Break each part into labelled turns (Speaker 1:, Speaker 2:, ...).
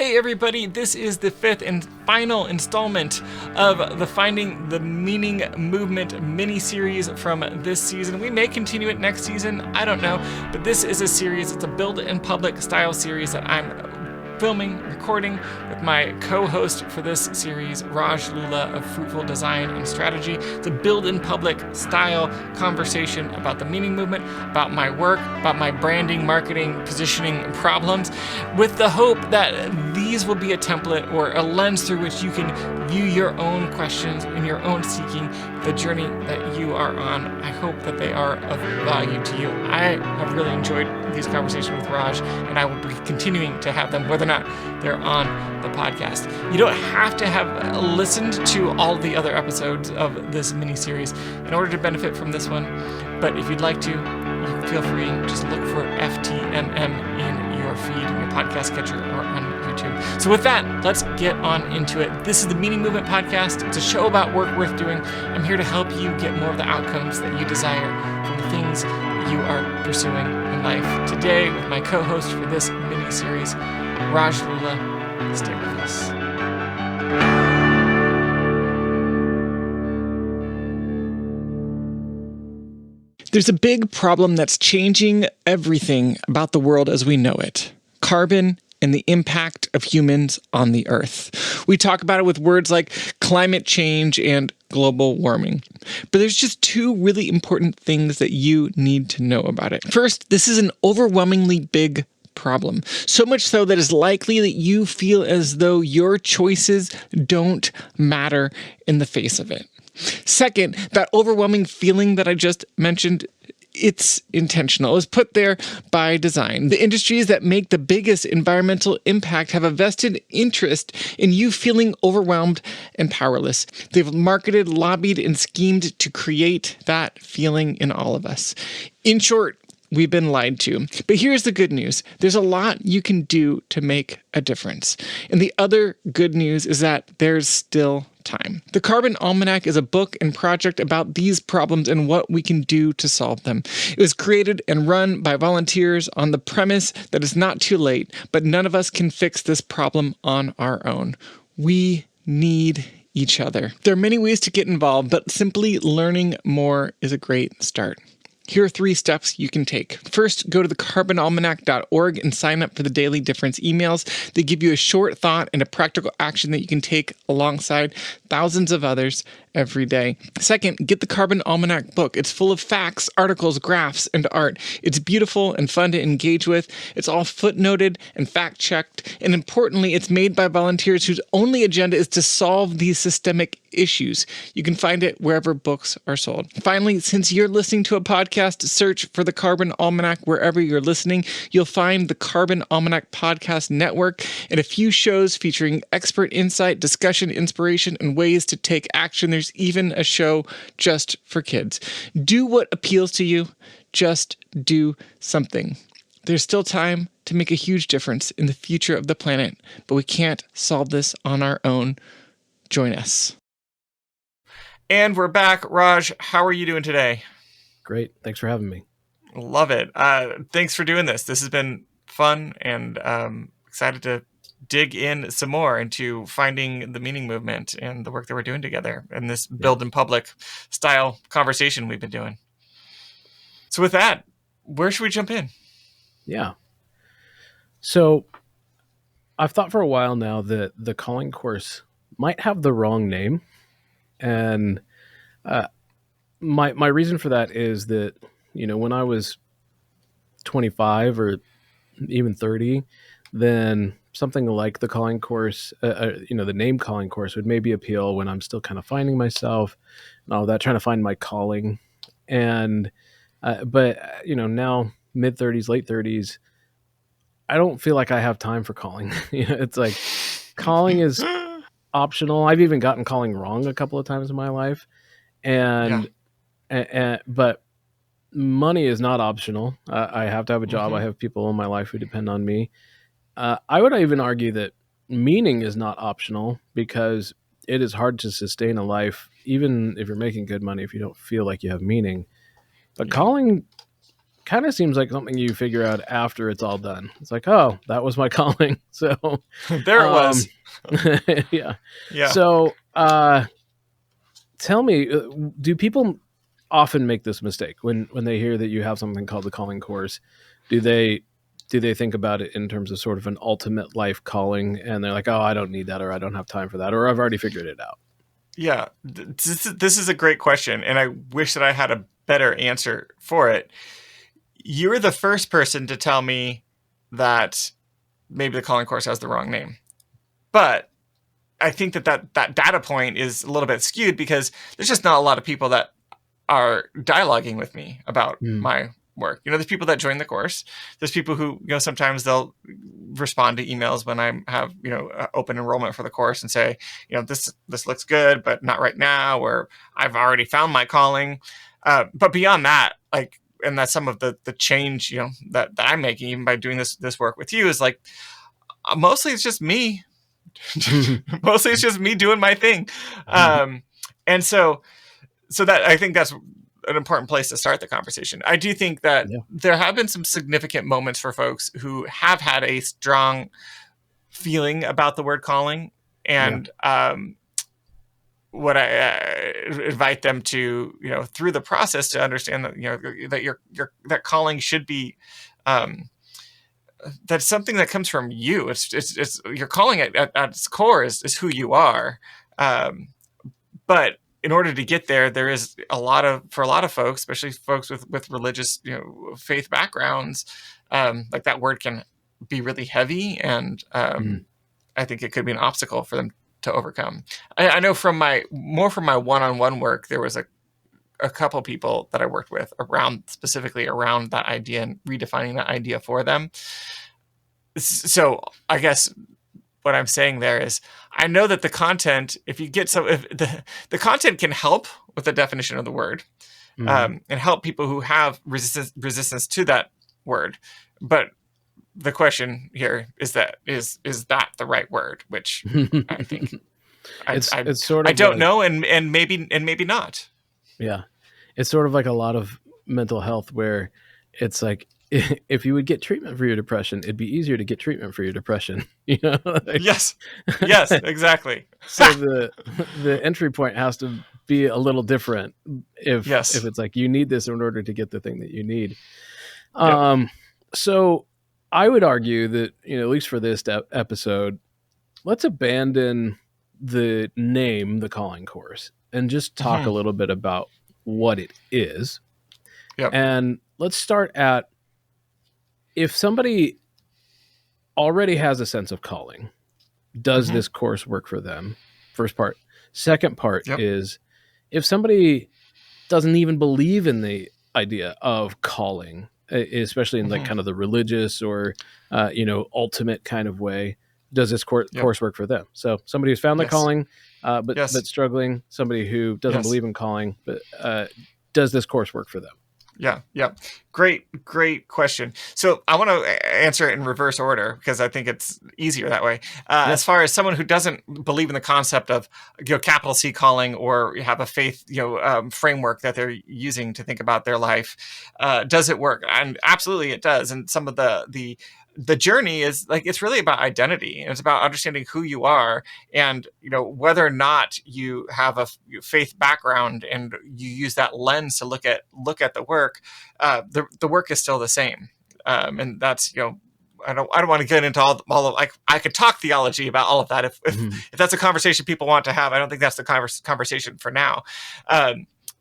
Speaker 1: Hey everybody, this is the fifth and final installment of the Finding the Meaning Movement mini-series from this season. We may continue it next season, I don't know, but this is a series, it's a build in public style series that I'm filming, recording with my co-host for this series, Lulla of Fruitful Design and Strategy. It's a build in public style conversation about the meaning movement, about my work, about my branding, marketing, positioning problems, with the hope that these will be a template or a lens through which you can view your own questions and your own seeking, the journey that you are on. I hope that they are of value to you. I have really enjoyed these conversations with Raj, and I will be continuing to have them, whether or not they're on the podcast. You don't have to have listened to all the other episodes of this mini-series in order to benefit from this one, but if you'd like to, you feel free, just look for FTMM in your feed, in your podcast catcher, or on YouTube. So with that, let's get on into it. This is the Meaning Movement Podcast. It's a show about work worth doing. I'm here to help you get more of the outcomes that you desire from the things you are pursuing in life. Today, with my co-host for this mini-series, Raj Lulla. Stay with us. There's a big problem that's changing everything about the world as we know it. Carbon and the impact of humans on the earth. We talk about it with words like climate change and global warming. But there's just two really important things that you need to know about it. First, this is an overwhelmingly big problem. So much so that it's likely that you feel as though your choices don't matter in the face of it. Second, that overwhelming feeling that I just mentioned, it's intentional. It was put there by design. The industries that make the biggest environmental impact have a vested interest in you feeling overwhelmed and powerless. They've marketed, lobbied, and schemed to create that feeling in all of us. In short, we've been lied to. But here's the good news. There's a lot you can do to make a difference. And the other good news is that there's still time. The Carbon Almanac is a book and project about these problems and what we can do to solve them. It was created and run by volunteers on the premise that it's not too late, but none of us can fix this problem on our own. We need each other. There are many ways to get involved, but simply learning more is a great start. Here are 3 steps you can take. First, go to thecarbonalmanac.org and sign up for the Daily Difference emails. They give you a short thought and a practical action that you can take alongside thousands of others every day. Second, get the Carbon Almanac book. It's full of facts, articles, graphs, and art. It's beautiful and fun to engage with. It's all footnoted and fact-checked. And importantly, it's made by volunteers whose only agenda is to solve these systemic issues. You can find it wherever books are sold. Finally, since you're listening to a podcast, search for the Carbon Almanac wherever you're listening. You'll find the Carbon Almanac Podcast Network and a few shows featuring expert insight, discussion, inspiration, and ways to take action. There's even a show just for kids. Do what appeals to you. Just do something. There's still time to make a huge difference in the future of the planet, but we can't solve this on our own. Join us. And we're back. Raj, how are you doing today?
Speaker 2: Great. Thanks for having me.
Speaker 1: Love it. Thanks for doing this. This has been fun, and excited to dig in some more into finding the meaning movement and the work that we're doing together in this build in public style conversation we've been doing. So with that, where should we jump in?
Speaker 2: Yeah. So I've thought for a while now that the calling course might have the wrong name. And my reason for that is that, when I was 25 or even 30, then something like the calling course, the name calling course would maybe appeal when I'm still kind of finding myself and all that, trying to find my calling. And, but now mid 30s, late 30s, I don't feel like I have time for calling. It's like calling is optional. I've even gotten calling wrong a couple of times in my life. But money is not optional. I have to have a job. I have people in my life who depend on me. I would even argue that meaning is not optional, because it is hard to sustain a life, even if you're making good money, if you don't feel like you have meaning. But calling kind of seems like something you figure out after it's all done. It's like, oh, that was my calling. So
Speaker 1: there it was.
Speaker 2: Yeah.
Speaker 1: Yeah.
Speaker 2: So tell me, do people often make this mistake when they hear that you have something called the calling course? Do they think about it in terms of sort of an ultimate life calling, and they're like, oh, I don't need that, or I don't have time for that, or I've already figured it out?
Speaker 1: Yeah, this is a great question, and I wish that I had a better answer for it. You're the first person to tell me that maybe the calling course has the wrong name. But I think that data point is a little bit skewed because there's just not a lot of people that are dialoguing with me about my work. There's people that join the course. There's people who, sometimes they'll respond to emails when I have, open enrollment for the course and say, this looks good, but not right now, or I've already found my calling. But beyond that, like, and that's some of the change, that I'm making even by doing this work with you is like, mostly it's just me. Mostly it's just me doing my thing. And so that, I think that's an important place to start the conversation. I do think that there have been some significant moments for folks who have had a strong feeling about the word calling, and what I invite them to, through the process, to understand that, that that calling should be, that's something that comes from you. It's your calling at its core is who you are. But in order to get there, there is for a lot of folks, especially folks with religious, faith backgrounds, like that word can be really heavy, and I think it could be an obstacle for them to overcome. I know from my one-on-one work, there was a couple people that I worked with specifically around that idea and redefining that idea for them. So I guess what I'm saying there is, I know that the content, if the content can help with the definition of the word, and help people who have resistance to that word. But the question here is that the right word? Which I think
Speaker 2: it's sort of,
Speaker 1: I don't know, and maybe not.
Speaker 2: Yeah, it's sort of like a lot of mental health where it's like, if you would get treatment for your depression, it'd be easier to get treatment for your depression. Like,
Speaker 1: yes, exactly.
Speaker 2: So the entry point has to be a little different if it's like you need this in order to get the thing that you need. So I would argue that, at least for this episode, let's abandon the name, the calling course, and just talk a little bit about what it is. And let's start at, if somebody already has a sense of calling, does this course work for them? First part. Second part is, if somebody doesn't even believe in the idea of calling, especially in like kind of the religious or, ultimate kind of way, does this course work for them? So somebody who's found their calling, but struggling, somebody who doesn't believe in calling, but does this course work for them?
Speaker 1: Yeah. Great question. So I want to answer it in reverse order because I think it's easier that way. As far as someone who doesn't believe in the concept of, capital C calling, or have a faith, framework that they're using to think about their life, does it work? And absolutely it does. And some of the journey is like, it's really about identity, and it's about understanding who you are, and whether or not you have a faith background and you use that lens to look at the work. The work is still the same, and that's I don't want to get into all of, like, I could talk theology about all of that if that's a conversation people want to have. I don't think that's the conversation for now.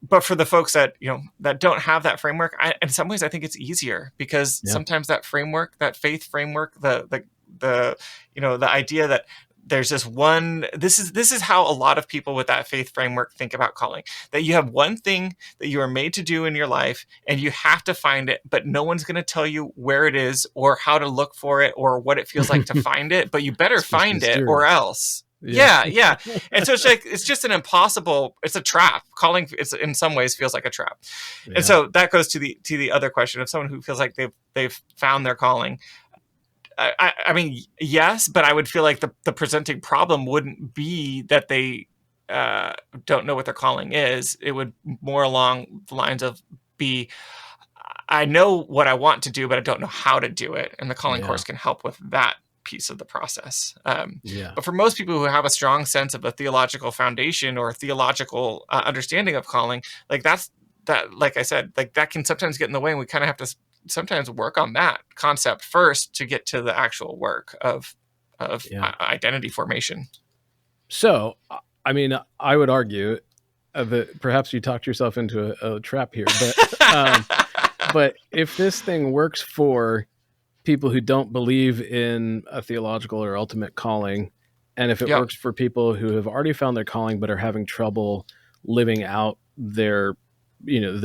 Speaker 1: But for the folks that that don't have that framework, in some ways I think it's easier, because sometimes that framework, that faith framework, the idea that there's this one, this is how a lot of people with that faith framework think about calling, that you have one thing that you are made to do in your life, and you have to find it, but no one's going to tell you where it is or how to look for it or what it feels like to find it, but you better find it or else. Yeah. And so it's just an impossible, it's a trap. Calling, it's in some ways feels like a trap. And so that goes to the other question of someone who feels like they've found their calling. I mean, yes, but I would feel like the presenting problem wouldn't be that they don't know what their calling is. It would more along the lines of I know what I want to do, but I don't know how to do it. And the calling
Speaker 2: Yeah.
Speaker 1: course can help with that piece of the process.
Speaker 2: Yeah.
Speaker 1: But for most people who have a strong sense of a theological foundation or theological understanding of calling, like like I said, like that can sometimes get in the way, and we kind of have to sometimes work on that concept first to get to the actual work of
Speaker 2: Yeah.
Speaker 1: identity formation.
Speaker 2: So, I mean, I would argue that perhaps you talked yourself into a trap here, but if this thing works for people who don't believe in a theological or ultimate calling, and if it
Speaker 1: Yep.
Speaker 2: works for people who have already found their calling but are having trouble living out their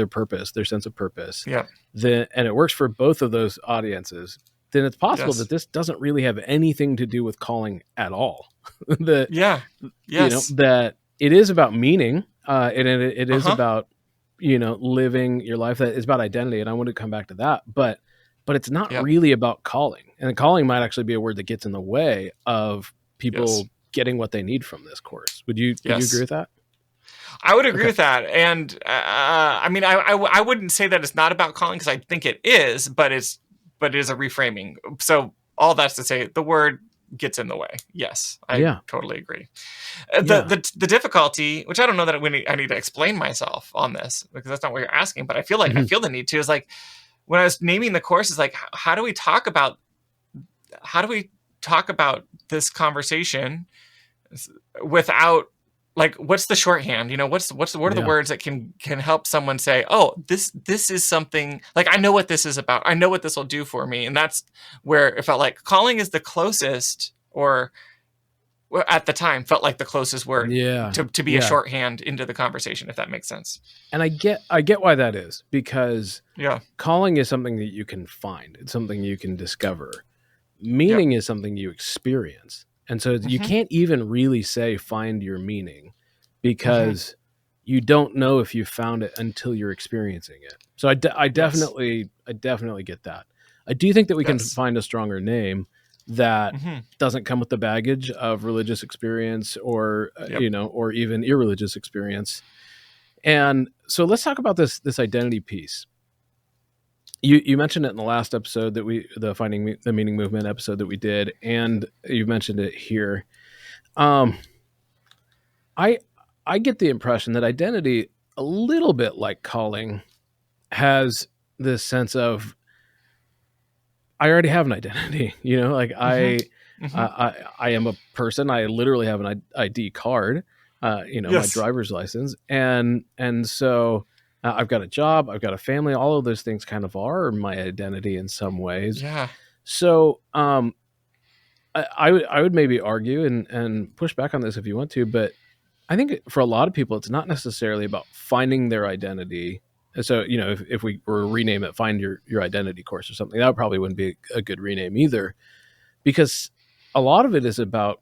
Speaker 2: purpose, their sense of purpose,
Speaker 1: Yep.
Speaker 2: then, and it works for both of those audiences, then it's possible
Speaker 1: Yes.
Speaker 2: that this doesn't really have anything to do with calling at all. That
Speaker 1: Yeah. Yes.
Speaker 2: that it is about meaning, and it is
Speaker 1: Uh-huh.
Speaker 2: about living your life. That is about identity, and I want to come back to that, but it's not
Speaker 1: Yep.
Speaker 2: really about calling. And calling might actually be a word that gets in the way of people
Speaker 1: Yes.
Speaker 2: getting what they need from this course. Would you agree with that?
Speaker 1: I would agree
Speaker 2: Okay.
Speaker 1: with that. And I mean, I wouldn't say that it's not about calling, because I think it is, but it is a reframing. So all that's to say, the word gets in the way. Yes, I totally agree. The difficulty, which I don't know that I need to explain myself on this, because that's not what you're asking, but I feel like I feel the need to, is like, when I was naming the course, is like, how do we talk about this conversation without, like, what's the shorthand? What are the words that can help someone say, oh, this is something, like, I know what this is about. I know what this will do for me. And that's where it felt like calling is the closest, or at the time felt like the closest word to be a shorthand into the conversation, if that makes sense.
Speaker 2: And I get why that is, because calling is something that you can find. It's something you can discover. Meaning is something you experience. And so you can't even really say find your meaning, because you don't know if you found it until you're experiencing it. So I definitely get that. I do think that we can find a stronger name that doesn't come with the baggage of religious experience, or or even irreligious experience. And so let's talk about this identity piece. You mentioned it in the last episode the Finding the Meaning Movement episode that we did, and you mentioned it here. I get the impression that identity, a little bit like calling, has this sense of, I already have an identity. Like I am a person. I literally have an ID card. My driver's license, and so I've got a job, I've got a family. All of those things kind of are my identity in some ways.
Speaker 1: Yeah.
Speaker 2: So I would maybe argue and push back on this if you want to, but I think for a lot of people, it's not necessarily about finding their identity. So, if we were to rename it, Find Your Identity course or something, that probably wouldn't be a good rename either, because a lot of it is about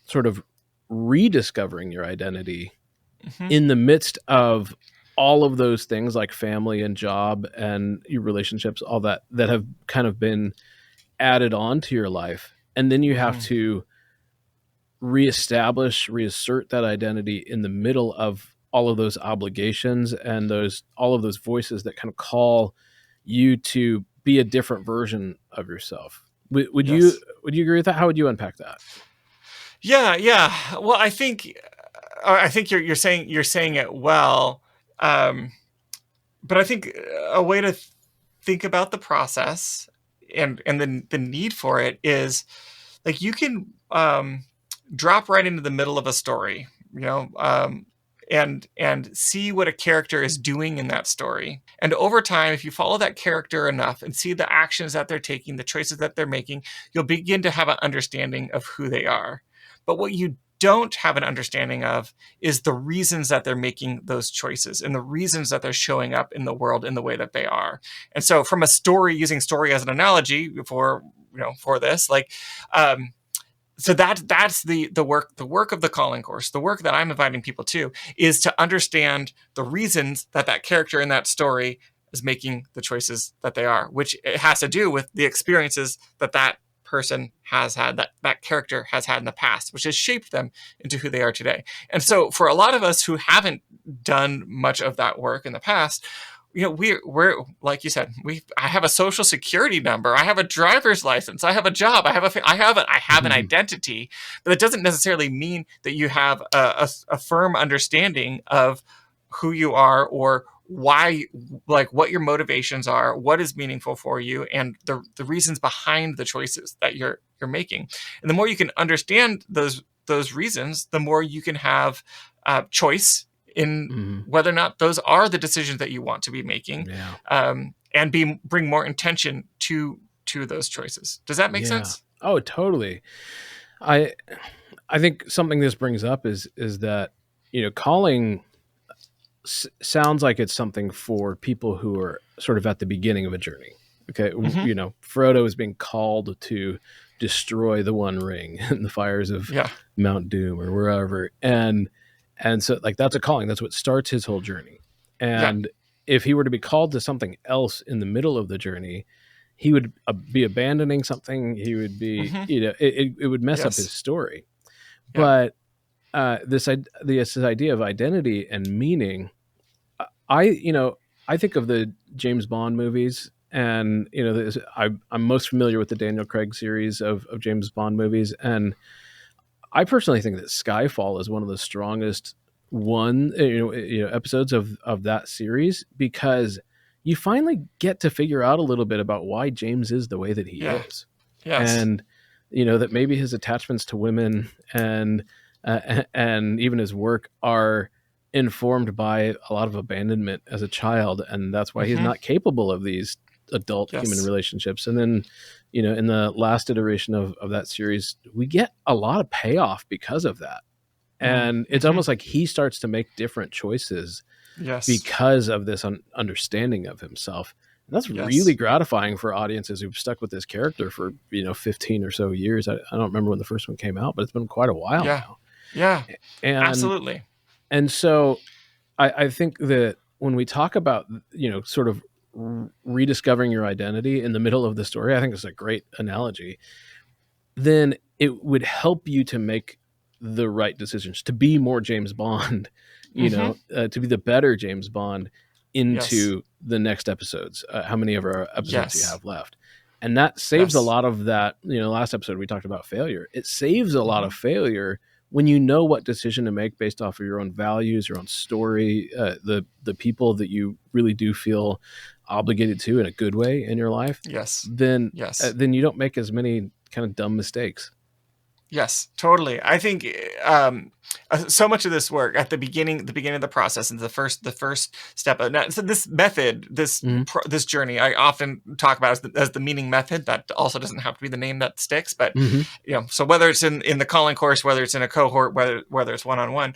Speaker 2: sort of rediscovering your identity in the midst of all of those things, like family and job and your relationships, all that have kind of been added on to your life. And then you have to reassert that identity in the middle of all of those obligations and all of those voices that kind of call you to be a different version of yourself. Would you agree with that? How would you unpack that?
Speaker 1: Yeah. Well, I think you're saying it well. But I think a way to think about the process and the need for it is, like, you can drop right into the middle of a story, and see what a character is doing in that story. And over time, if you follow that character enough and see the actions that they're taking, the choices that they're making, you'll begin to have an understanding of who they are. But what you don't have an understanding of is the reasons that they're making those choices and the reasons that they're showing up in the world in the way that they are. And so, from a story, using story as an analogy for this, like, so that's the work of the calling course. The work that I'm inviting people to is to understand the reasons that character in that story is making the choices that they are, which it has to do with the experiences that person has had, that character has had in the past, which has shaped them into who they are today. And so, for a lot of us who haven't done much of that work in the past, we're like you said, I have a social security number, I have a driver's license, I have a job, I have an identity, but it doesn't necessarily mean that you have a firm understanding of who you are, or why, like what your motivations are, what is meaningful for you, and the reasons behind the choices that you're making. And the more you can understand those reasons, the more you can have choice in whether or not those are the decisions that you want to be making, and bring more intention to those choices. Does that make sense?
Speaker 2: Oh, totally. I think something this brings up is that, calling sounds like it's something for people who are sort of at the beginning of a journey. Okay. Frodo is being called to destroy the One Ring in the fires of Mount Doom or wherever. And so like, that's a calling. That's what starts his whole journey. And if he were to be called to something else in the middle of the journey, he would be abandoning something. He would be, it would mess up his story. But this idea of identity and meaning, I think of the James Bond movies, and I'm most familiar with the Daniel Craig series of James Bond movies, and I personally think that Skyfall is one of the strongest episodes of that series, because you finally get to figure out a little bit about why James is the way that he is, and that maybe his attachments to women and even his work are informed by a lot of abandonment as a child, and that's why he's not capable of these adult human relationships. And then in the last iteration of that series, we get a lot of payoff because of that, and it's almost like he starts to make different choices because of this understanding of himself. And that's really gratifying for audiences who've stuck with this character for 15 or so years. I don't remember when the first one came out, but it's been quite a while now. And
Speaker 1: Absolutely.
Speaker 2: And so I think that when we talk about, sort of rediscovering your identity in the middle of the story, I think it's a great analogy. Then it would help you to make the right decisions, to be more James Bond, to be the better James Bond into the next episodes. How many of our episodes do you have left? And that saves a lot of that. Last episode we talked about failure. It saves a lot of failure when you know what decision to make based off of your own values, your own story, the people that you really do feel obligated to in a good way in your life. Then you don't make as many kind of dumb mistakes.
Speaker 1: Yes, totally. I think so much of this work at the beginning of the process, and the first step. So this method, this journey, I often talk about as the meaning method. That also doesn't have to be the name that sticks, but so whether it's in the calling course, whether it's in a cohort, whether it's one-on-one,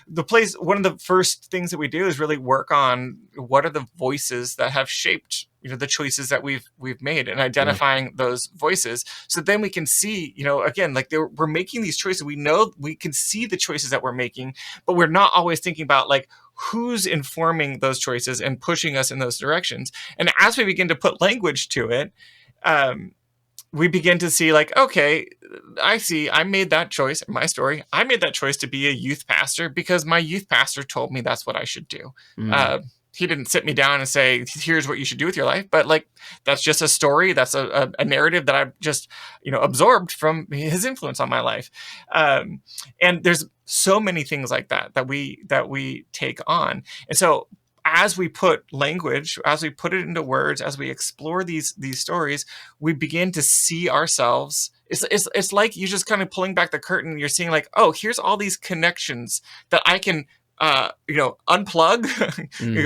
Speaker 1: one of the first things that we do is really work on what are the voices that have shaped the choices that we've made, and identifying those voices, so then we can see, again, like we're making these choices. We know we can see the choices that we're making, but we're not always thinking about like who's informing those choices and pushing us in those directions. And as we begin to put language to it, we begin to see like, okay, I see, I made that choice in my story. I made that choice to be a youth pastor because my youth pastor told me that's what I should do. He didn't sit me down and say, here's what you should do with your life. But like, that's just a story. That's a narrative that I've just, absorbed from his influence on my life. And there's so many things like that we take on. And so as we put language, as we put it into words, as we explore these stories, we begin to see ourselves. It's like you just kind of pulling back the curtain. You're seeing like, oh, here's all these connections that I can unplug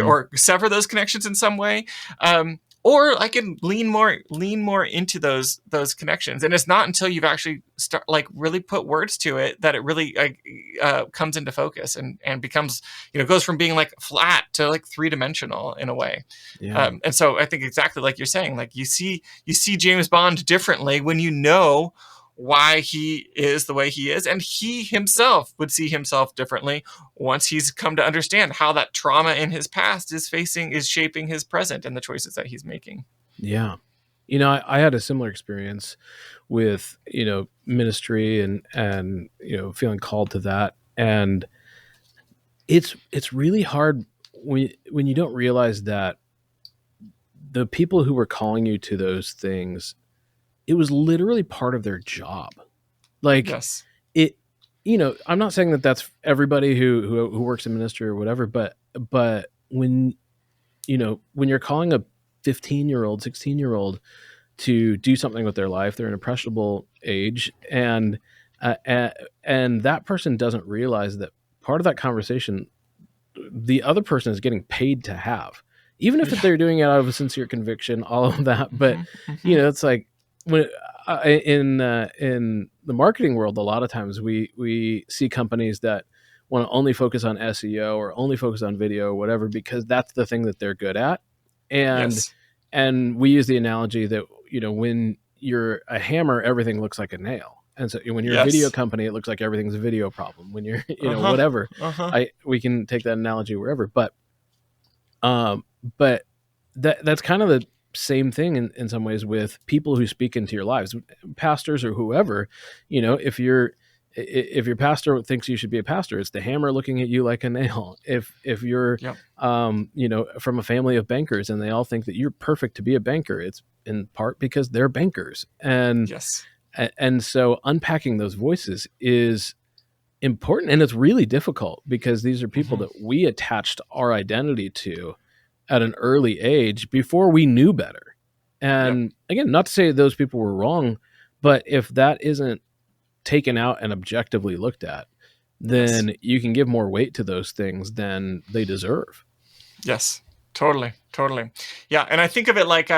Speaker 1: or sever those connections in some way. Or I can lean more into those connections. And it's not until you've actually really put words to it that it really comes into focus and becomes, goes from being like flat to like 3-dimensional in a way. And so I think exactly like you're saying, like you see James Bond differently when you know why he is the way he is, and he himself would see himself differently once he's come to understand how that trauma in his past is shaping his present and the choices that he's making.
Speaker 2: I had a similar experience with ministry and feeling called to that, and it's really hard when you don't realize that the people who were calling you to those things, it was literally part of their job. Like
Speaker 1: Yes.
Speaker 2: it, you know, I'm not saying that that's everybody who works in ministry or whatever, but when, you know, when you're calling a 15-year-old, 16-year-old to do something with their life, they're an impressionable age, and that person doesn't realize that part of that conversation, the other person is getting paid to have, even if they're doing it out of a sincere conviction, all of that. But you know, it's like when in the marketing world, a lot of times we see companies that want to only focus on SEO or only focus on video or whatever, because that's the thing that they're good at. And
Speaker 1: Yes.
Speaker 2: and we use the analogy that, you know, when you're a hammer, everything looks like a nail. And so when you're a video company, it looks like everything's a video problem. When you're, you know, whatever, we can take that analogy wherever, but that's kind of the same thing in some ways with people who speak into your lives, pastors or whoever. You know, if your pastor thinks you should be a pastor, it's the hammer looking at you like a nail. If you're, you know, from a family of bankers and they all think that you're perfect to be a banker, it's in part because they're bankers. And so unpacking those voices is important, and it's really difficult because these are people that we attached our identity to at an early age before we knew better. And again, not to say those people were wrong, but if that isn't taken out and objectively looked at, then you can give more weight to those things than they deserve.
Speaker 1: Yes, totally. Yeah, and I think of it like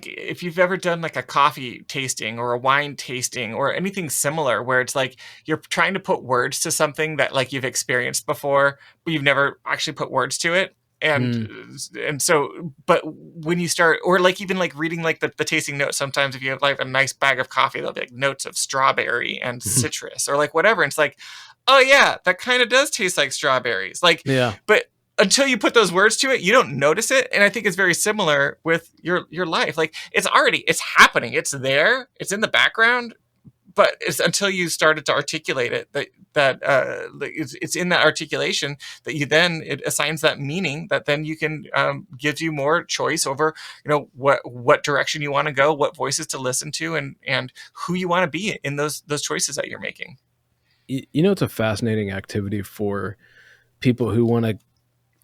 Speaker 1: if you've ever done like a coffee tasting or a wine tasting or anything similar, where it's like you're trying to put words to something that like you've experienced before, but you've never actually put words to it. And so, but when you start, or like even like reading like the tasting notes, sometimes if you have like a nice bag of coffee, there'll be like notes of strawberry and citrus or like whatever. And it's like, oh yeah, that kind of does taste like strawberries. Like, but until you put those words to it, you don't notice it. And I think it's very similar with your life. Like it's happening. It's there. It's in the background. But it's until you started to articulate it that it's in that articulation that it assigns that meaning that then you can gives you more choice over, you know, what direction you want to go, what voices to listen to, and who you want to be in those choices that you're making.
Speaker 2: You know, it's a fascinating activity for people who want to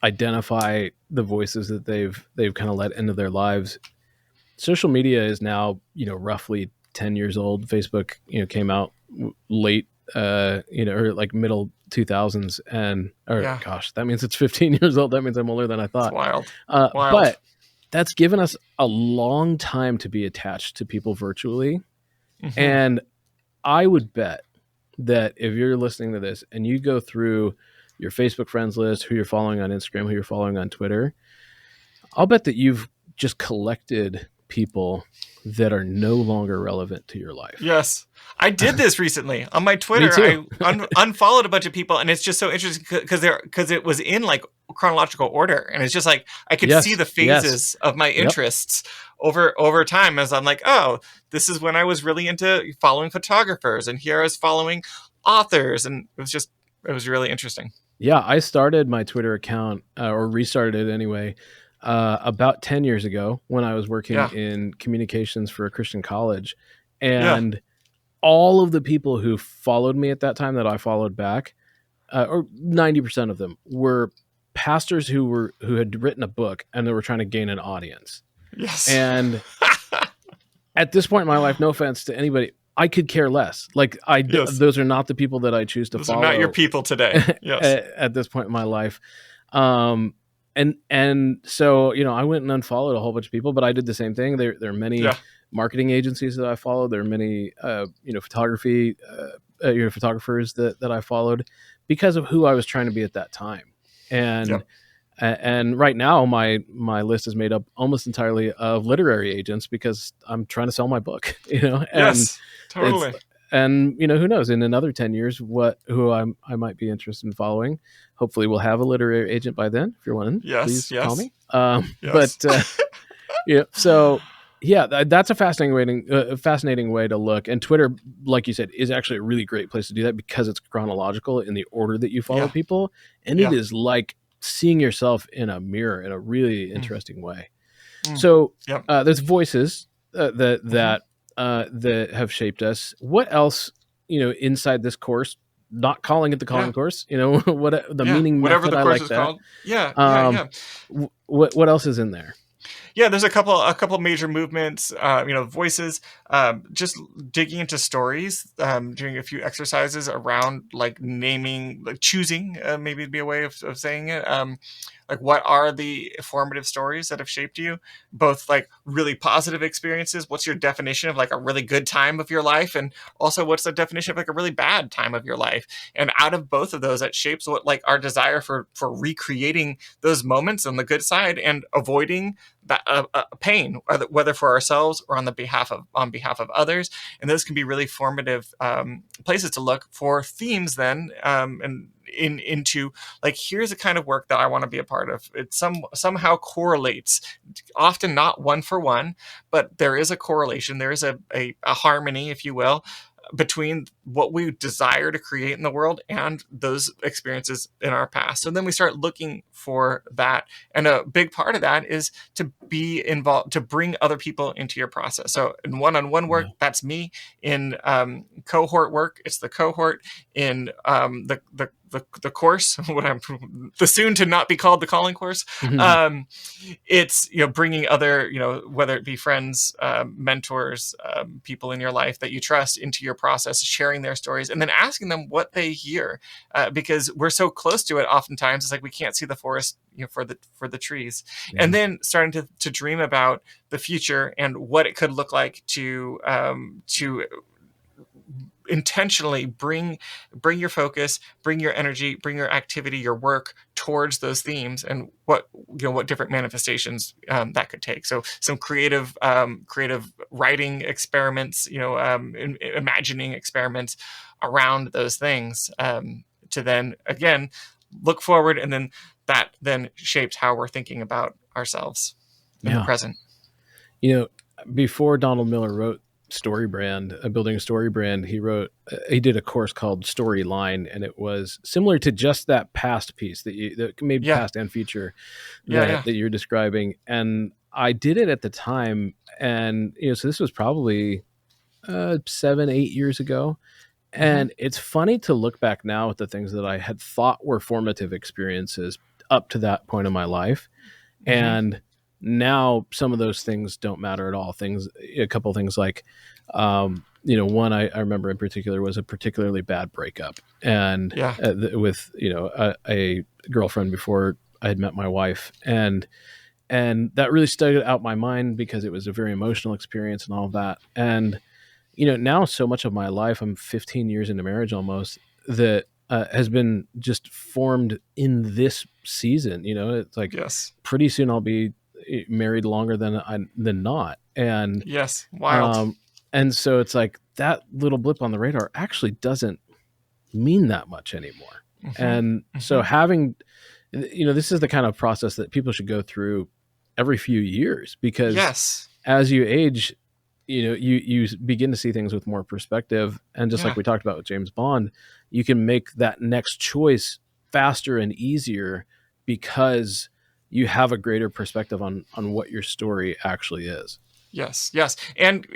Speaker 2: identify the voices that they've kind of let into their lives. Social media is now, you know, roughly 10 years old. Facebook, you know, came out late, you know, or like middle 2000s, and gosh, that means it's 15 years old. That means I'm older than I thought.
Speaker 1: It's wild.
Speaker 2: But that's given us a long time to be attached to people virtually. And I would bet that if you're listening to this and you go through your Facebook friends list, who you're following on Instagram, who you're following on Twitter, I'll bet that you've just collected people that are no longer relevant to your life.
Speaker 1: Yes. I did this recently on my Twitter. I unfollowed a bunch of people, and it's just so interesting because it was in like chronological order, and it's just like I could see the phases of my interests over time as I'm like, oh, this is when I was really into following photographers, and here I was following authors, and it was really interesting.
Speaker 2: Yeah, I started my Twitter account or restarted it anyway about 10 years ago when I was working in communications for a Christian college, and all of the people who followed me at that time that I followed back, or 90% of them, were pastors who had written a book and they were trying to gain an audience.
Speaker 1: Yes.
Speaker 2: And at this point in my life, no offense to anybody, I could care less. Like those are not the people that I choose to follow.
Speaker 1: Those are not your people today. Yes.
Speaker 2: At this point in my life. And so, you know, I went and unfollowed a whole bunch of people, but I did the same thing. There are many marketing agencies that I followed. There are many, you know, photography, you know, photographers that I followed because of who I was trying to be at that time. And right now my list is made up almost entirely of literary agents because I'm trying to sell my book, you know? And
Speaker 1: totally.
Speaker 2: And, you know, who knows, in another 10 years, who I might be interested in following. Hopefully we'll have a literary agent by then. If you're one, please call me. But, you know, so yeah, that's a fascinating way to look. And Twitter, like you said, is actually a really great place to do that because it's chronological in the order that you follow people. And it is like seeing yourself in a mirror in a really interesting way.
Speaker 1: Mm.
Speaker 2: So
Speaker 1: Yep.
Speaker 2: there's voices that have shaped us. What else, inside this course? Not calling it the calling
Speaker 1: Yeah.
Speaker 2: course, what the
Speaker 1: Yeah.
Speaker 2: meaning
Speaker 1: Whatever
Speaker 2: method.
Speaker 1: the
Speaker 2: I
Speaker 1: course
Speaker 2: like
Speaker 1: is
Speaker 2: that.
Speaker 1: called. Yeah. Yeah.
Speaker 2: Um,
Speaker 1: Yeah.
Speaker 2: what else is in there?
Speaker 1: Yeah, there's a couple major movements, voices, just digging into stories, doing a few exercises around like naming, like choosing, maybe it'd be a way of saying it. Like what are the formative stories that have shaped you, both like really positive experiences. What's your definition of like a really good time of your life, and also what's the definition of like a really bad time of your life? And out of both of those, that shapes what like our desire for recreating those moments on the good side and avoiding that pain, whether for ourselves or on behalf of others. And those can be really formative places to look for themes then, and into like, here's the kind of work that I want to be a part of. It somehow correlates, often not one for one, but there is a correlation. There is a harmony, if you will, between what we desire to create in the world and those experiences in our past. So then we start looking for that. And a big part of that is to be involved, to bring other people into your process. So in one-on-one work, that's me. In cohort work, it's the cohort. In the course, what I'm the soon to not be called the calling course. It's bringing other, whether it be friends, mentors, people in your life that you trust into your process, sharing their stories, and then asking them what they hear, because we're so close to it. Oftentimes, it's like we can't see the forest, for the trees, and then starting to dream about the future and what it could look like to intentionally bring your focus, bring your energy, bring your activity, your work towards those themes, and what different manifestations that could take. So some creative writing experiments, imagining experiments around those things, to then again look forward, and then that then shapes how we're thinking about ourselves in the present.
Speaker 2: Before Donald Miller wrote Story Brand, building a story brand, he did a course called Storyline, and it was similar to just that past piece that maybe past and future that you're describing. And I did it at the time, and so this was probably 7-8 years ago. And it's funny to look back now at the things that I had thought were formative experiences up to that point in my life, and now some of those things don't matter at all. A couple of things like, one I remember in particular was a particularly bad breakup, and with a girlfriend before I had met my wife, and that really stuck out my mind because it was a very emotional experience and all of that. And now so much of my life, I'm 15 years into marriage almost, that has been just formed in this season. It's like pretty soon I'll be married longer than not, and
Speaker 1: wild.
Speaker 2: And so it's like that little blip on the radar actually doesn't mean that much anymore. And so having, this is the kind of process that people should go through every few years, because as you age, you begin to see things with more perspective. And just like we talked about with James Bond, you can make that next choice faster and easier because you have a greater perspective on what your story actually is.
Speaker 1: Yes. And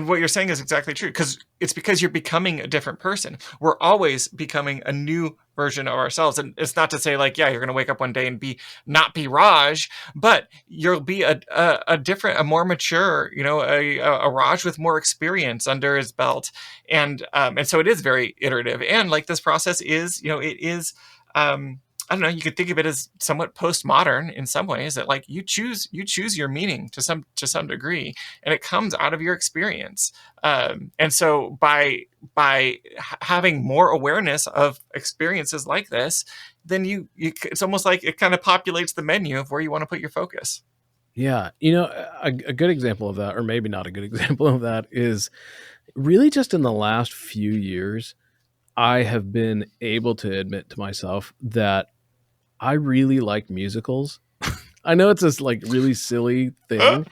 Speaker 1: what you're saying is exactly true, because you're becoming a different person. We're always becoming a new version of ourselves. And it's not to say like, you're going to wake up one day and not be Raj, but you'll be a different, a more mature, a Raj with more experience under his belt. And so it is very iterative. And like this process is, it is, I don't know, you could think of it as somewhat postmodern in some ways, that like you choose your meaning to some degree, and it comes out of your experience. And so by having more awareness of experiences like this, then you it's almost like it kind of populates the menu of where you want to put your focus.
Speaker 2: Yeah. A good example of that, or maybe not a good example of that, is really just in the last few years, I have been able to admit to myself that I really like musicals. I know it's this like really silly thing,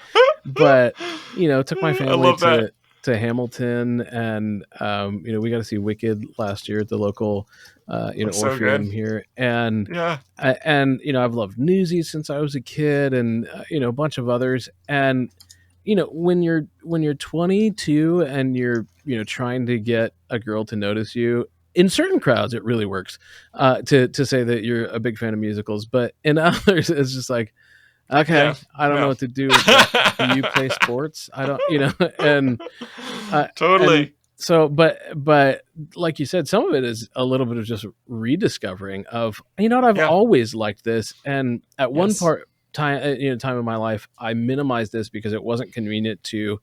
Speaker 2: but it took my family to Hamilton, and we got to see Wicked last year at the local
Speaker 1: So
Speaker 2: Orpheum
Speaker 1: good.
Speaker 2: here, and
Speaker 1: Yeah.
Speaker 2: I've loved Newsies since I was a kid, and a bunch of others. And when you're 22 and you're trying to get a girl to notice you, in certain crowds it really works to say that you're a big fan of musicals, but in others it's just like, okay,
Speaker 1: Yeah.
Speaker 2: I don't know
Speaker 1: No.
Speaker 2: what to do with that. Do you play sports? I don't, and
Speaker 1: Totally.
Speaker 2: so, but like you said, some of it is a little bit of just rediscovering of, what, I've
Speaker 1: Yeah.
Speaker 2: always liked this. And at one
Speaker 1: Yes.
Speaker 2: time in my life, I minimized this because it wasn't convenient to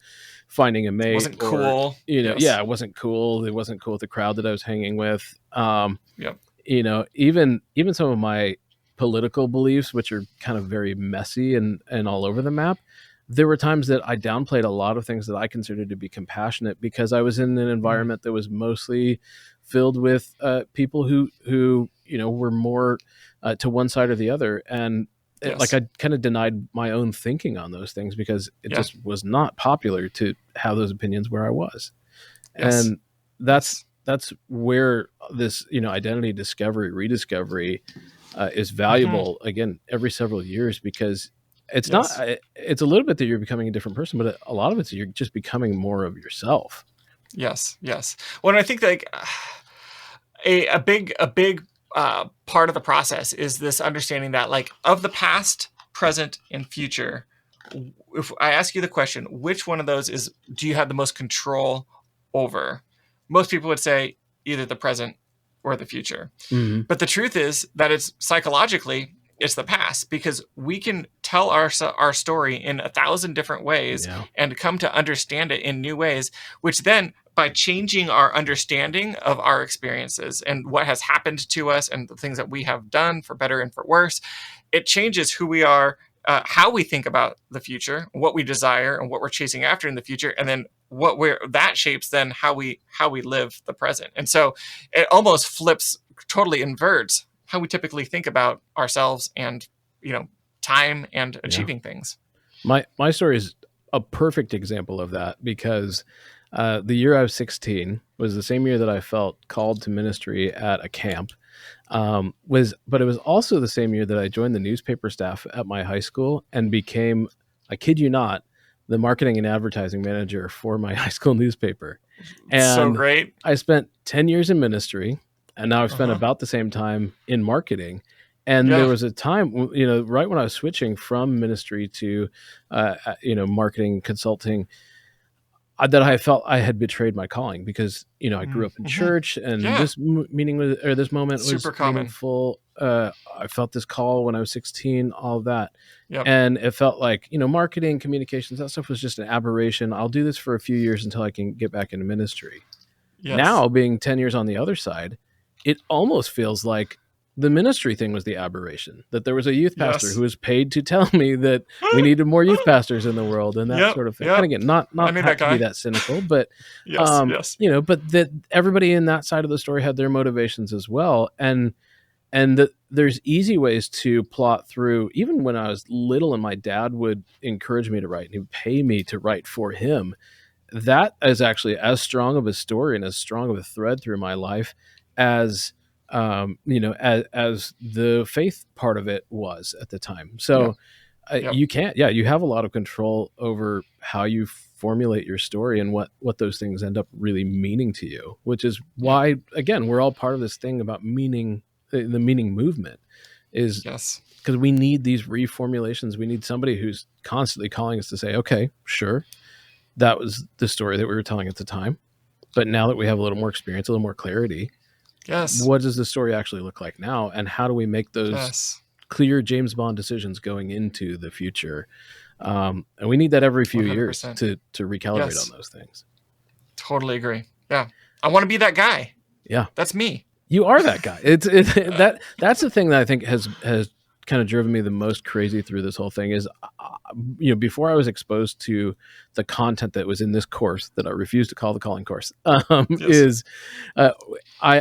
Speaker 2: finding a mate,
Speaker 1: Wasn't
Speaker 2: or,
Speaker 1: cool.
Speaker 2: yeah, it wasn't cool. It wasn't cool with the crowd that I was hanging with.
Speaker 1: Yep.
Speaker 2: Even some of my political beliefs, which are kind of very messy and all over the map, there were times that I downplayed a lot of things that I considered to be compassionate because I was in an environment that was mostly filled with people who were more to one side or the other, and
Speaker 1: Yes.
Speaker 2: I kind of denied my own thinking on those things because it
Speaker 1: Yeah.
Speaker 2: just was not popular to have those opinions where I was.
Speaker 1: Yes.
Speaker 2: And that's where this identity discovery, rediscovery is valuable again every several years, because it's
Speaker 1: Yes.
Speaker 2: not it's a little bit that you're becoming a different person, but a lot of it's you're just becoming more of yourself.
Speaker 1: Yes. Yes. Well, and I think like a big part of the process is this understanding that, like, of the past, present, and future, if I ask you the question, which one of those do you have the most control over? Most people would say either the present or the future.
Speaker 2: Mm-hmm.
Speaker 1: But the truth is that it's psychologically, it's the past, because we can tell our story in 1,000 different ways and come to understand it in new ways, which then, by changing our understanding of our experiences and what has happened to us and the things that we have done for better and for worse, it changes who we are, how we think about the future, what we desire and what we're chasing after in the future, and then that shapes then how we live the present. And so it almost flips, totally inverts how we typically think about ourselves and time and achieving things.
Speaker 2: My story is a perfect example of that, because the year I was 16 was the same year that I felt called to ministry at a camp. But it was also the same year that I joined the newspaper staff at my high school and became, I kid you not, the marketing and advertising manager for my high school newspaper. And
Speaker 1: so great.
Speaker 2: I spent 10 years in ministry, and now I've spent about the same time in marketing. And there was a time, right when I was switching from ministry to, marketing consulting, that I felt I had betrayed my calling, because I grew up in church, and this this moment was
Speaker 1: super common.
Speaker 2: meaningful. I felt this call when I was 16, all of that,
Speaker 1: Yep.
Speaker 2: and it felt like marketing, communications, that stuff was just an aberration. I'll do this for a few years until I can get back into ministry.
Speaker 1: Yes.
Speaker 2: Now, being 10 years on the other side, it almost feels like the ministry thing was the aberration, that there was a youth pastor who was paid to tell me that we needed more youth pastors in the world, and that sort of thing. And again, not have to be that cynical, but but that everybody in that side of the story had their motivations as well. And that there's easy ways to plot through. Even when I was little and my dad would encourage me to write and he would pay me to write for him, that is actually as strong of a story and as strong of a thread through my life as as the faith part of it was at the time. So you have a lot of control over how you formulate your story and what those things end up really meaning to you, which is why, again, we're all part of this thing about meaning. The meaning movement is because we need these reformulations. We need somebody who's constantly calling us to say, okay, sure, that was the story that we were telling at the time, but now that we have a little more experience, a little more clarity, what does the story actually look like now, and how do we make those clear James Bond decisions going into the future? And we need that every few 100%. Years to recalibrate on those things.
Speaker 1: Totally agree. Yeah, I want to be that guy.
Speaker 2: Yeah,
Speaker 1: that's me.
Speaker 2: You are that guy. That's the thing that I think has kind of driven me the most crazy through this whole thing is, before I was exposed to the content that was in this course that I refuse to call the calling course, I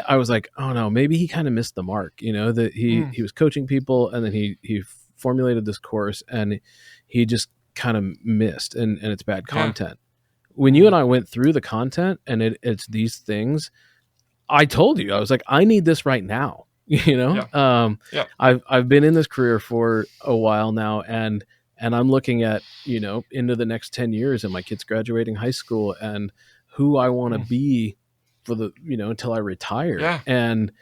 Speaker 2: was like, oh no, maybe he kind of missed the mark, that he was coaching people, and then he formulated this course and he just kind of missed, and it's bad content. when you and I went through the content and it's these things, I told you, I was like, I need this right now. I've been in this career for a while now, and I'm looking at, into the next 10 years and my kids graduating high school and who I want to be for the, until I retire.
Speaker 1: Yeah.
Speaker 2: And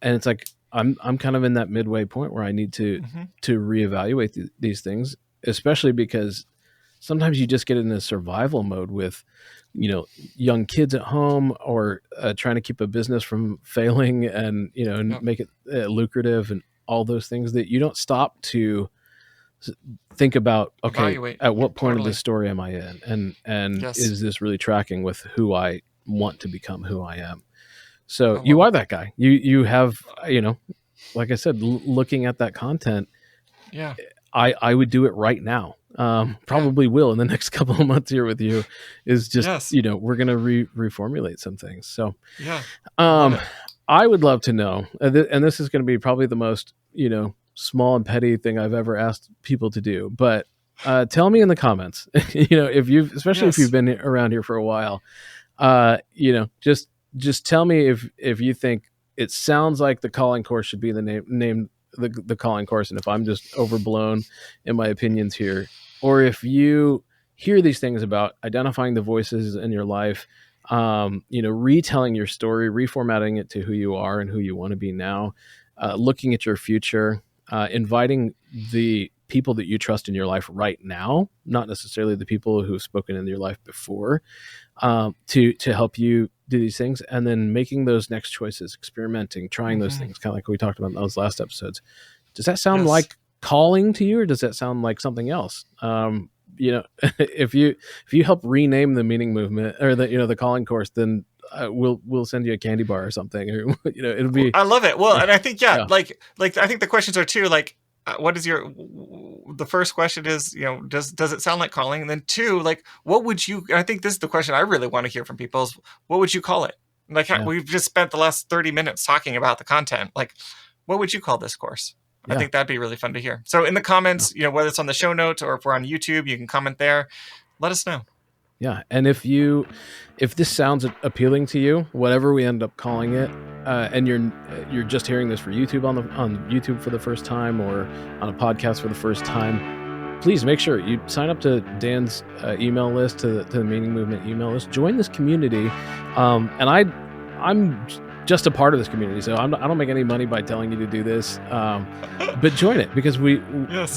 Speaker 2: it's like, I'm kind of in that midway point where I need to reevaluate these things, especially because sometimes you just get in a survival mode with, young kids at home, or trying to keep a business from failing and, and make it lucrative and all those things, that you don't stop to think about, okay, evaluate. At what point of the story am I in? And is this really tracking with who I want to become, who I am? So you are that guy. You have, like I said, looking at that content.
Speaker 1: Yeah.
Speaker 2: I would do it right now. Probably will in the next couple of months here with you, is just, we're going to reformulate some things. So, I would love to know, and this is going to be probably the most, small and petty thing I've ever asked people to do, but, tell me in the comments, if you've been around here for a while, just tell me if you think it sounds like the calling course should be the name the calling course, and if I'm just overblown in my opinions here, or if you hear these things about identifying the voices in your life, retelling your story, reformatting it to who you are and who you want to be now, looking at your future, inviting the people that you trust in your life right now, not necessarily the people who have spoken in your life before, to help you do these things, and then making those next choices, experimenting, trying those things, kind of like we talked about in those last episodes. Does that sound like calling to you, or does that sound like something else? If you help rename the meaning movement, or the calling course, then we'll send you a candy bar or something, or it'll be.
Speaker 1: I love it. Well, and I think like I think the questions are too, like, what is the first question is, does it sound like calling? And then 2, like, what would you, I think this is the question I really want to hear from people, is what would you call it? Like, we've just spent the last 30 minutes talking about the content. Like, what would you call this course? I think that'd be really fun to hear. So in the comments, whether it's on the show notes or if we're on YouTube, you can comment there. Let us know.
Speaker 2: Yeah. And if this sounds appealing to you, whatever we end up calling it, and you're just hearing this for YouTube on YouTube for the first time, or on a podcast for the first time, please make sure you sign up to Dan's email list, to the Meaning Movement email list. Join this community, and I'm just a part of this community, so I don't make any money by telling you to do this, but join it, because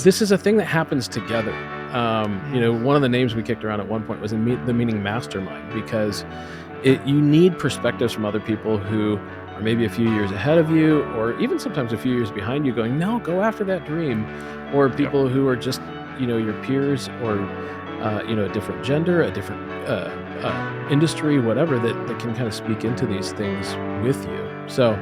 Speaker 2: this is a thing that happens together. One of the names we kicked around at one point was the Meaning Mastermind, because you need perspectives from other people who are maybe a few years ahead of you, or even sometimes a few years behind you, going, no, go after that dream, or people who are just, your peers, or, a different gender, a different industry, whatever, that can kind of speak into these things with you. So,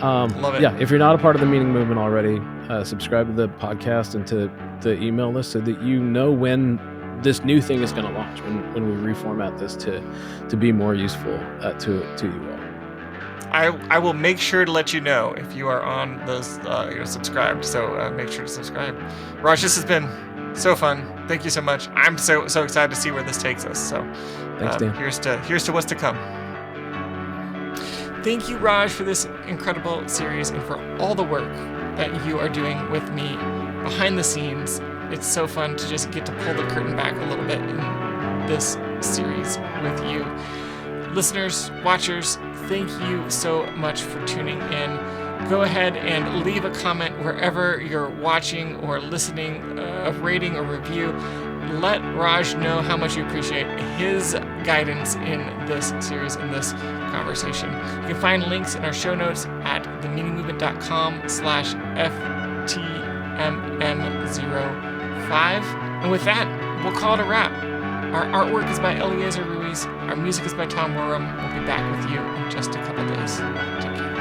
Speaker 1: love it.
Speaker 2: Yeah, if you're not a part of the Meaning Movement already, subscribe to the podcast and to the email list, so that when this new thing is going to launch, when we reformat this to be more useful to you all.
Speaker 1: I will make sure to let you know if you are on those subscribed. So make sure to subscribe. Raj, this has been so fun. Thank you so much. I'm so excited to see where this takes us. So
Speaker 2: thanks, Dan.
Speaker 1: Here's to what's to come. Thank you, Raj, for this incredible series and for all the work that you are doing with me behind the scenes. It's so fun to just get to pull the curtain back a little bit in this series with you. Listeners, watchers, thank you so much for tuning in. Go ahead and leave a comment wherever you're watching or listening, a rating or review. Let Raj know how much you appreciate his guidance in this series, in this conversation. You can find links in our show notes at themeaningmovement.com/FTMM05. And with that, we'll call it a wrap. Our artwork is by Eliezer Ruiz. Our music is by Tom Warham. We'll be back with you in just a couple days. Take care.